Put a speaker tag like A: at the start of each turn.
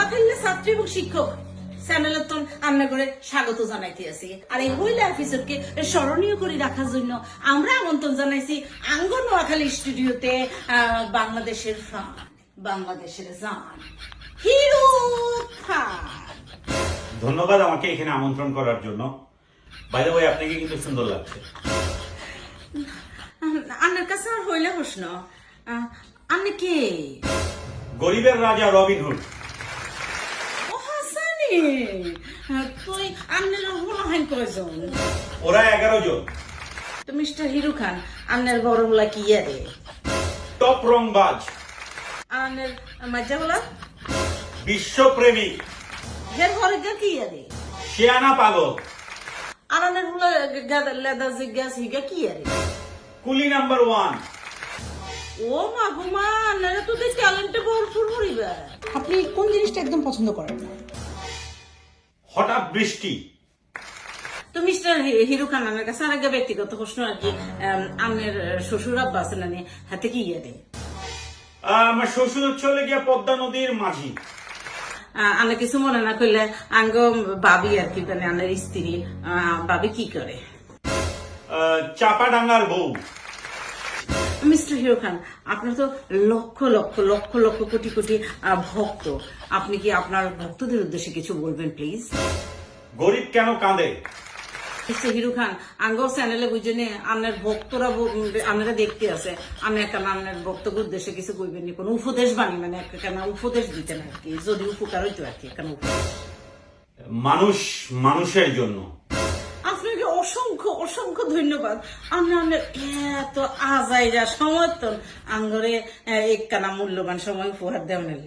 A: নোয়াখালীর ছাত্রী এবং শিক্ষক চ্যানেলের তো আমরা করে স্বাগত জানাইতে আছি। আর এই মহিলা এপিসোডকে স্মরণীয় করে রাখার জন্য আমরা আমন্ত্রণ জানাইছি আঙ্গ নোয়াখালী স্টুডিওতে বাংলাদেশের প্রাণ, বাংলাদেশের জান হিরু খান।
B: ধন্যবাদ আমাকে এখানে আমন্ত্রণ করার জন্য। বাইরে ভাই আপনাকে কিন্তু সুন্দর লাগছে।
A: আপনার কাছে আর হইলে প্রশ্ন, আপনি কে?
B: গরিবের রাজা রবিন হুড।
A: ও হাসানি, তুই আপনার হলাহান কয়জন?
B: ওরা 11 জন।
A: তো মিস্টার হিরু খান, আপনার বড় বলা কি রে?
B: টপ রংবাজ,
A: আপনার মজা বলা
B: বিশ্বপ্রেমিক,
A: হের ঘরে কি রে?
B: শিয়ানা পাগল,
A: আপনার বলা লেদা জিজ্ঞাস হিগা কি রে?
B: কুলি নাম্বার 1।
A: ও মা গো মা, আপনারা তো ট্যালেন্টে ভরপুর পরিবার।
C: আপনি কোন জিনিসটা একদম পছন্দ করেন না?
B: হঠাৎ বৃষ্টি।
A: তো মিস্টার হিরু খান, আমার কাছে আর একটা ব্যক্তিগত প্রশ্ন আর কি, আপনার শ্বশুর আব্বা আছে না, হাতে কি রে?
B: আমার শ্বশুর চলে গিয়া পদ্মা নদীর মাঝি।
A: আমরা কিছু মনে না করলে আঙ্গ বাবি আর কি, মানে আমার স্ত্রী বাবি কি করে?
B: চাপা ডাঙ্গার বউ।
A: মিস্টার হিরো খান, আপনার তো লক্ষ লক্ষ লক্ষ লক্ষ কোটি কোটি ভক্ত। আপনি কি আপনার ভক্তদের উদ্দেশ্যে কিছু বলবেন প্লিজ?
B: গরিব কেন কাঁদে?
A: মিস্টার হিরো খান, আঙ্গ চ্যানেলে বুঝে আপনার ভক্তরা আপনারা দেখতে আছে, আমি একটা আপনার বক্তব্য উদ্দেশ্যে কিছু কইবেন নি? কোনো উপদেশ বাণী, মানে একটা কেন উপদেশ দিতেন আর কি, যদি উপকার হইতো আর কি। কেন
B: মানুষ মানুষের জন্য।
A: আপনাকে অসংখ্য অসংখ্য ধন্যবাদ। আপনার এত আজাইরা সমর্থন আঙ্গরে একখানা মূল্যবান সময় উপহার দেওয়ার লাই।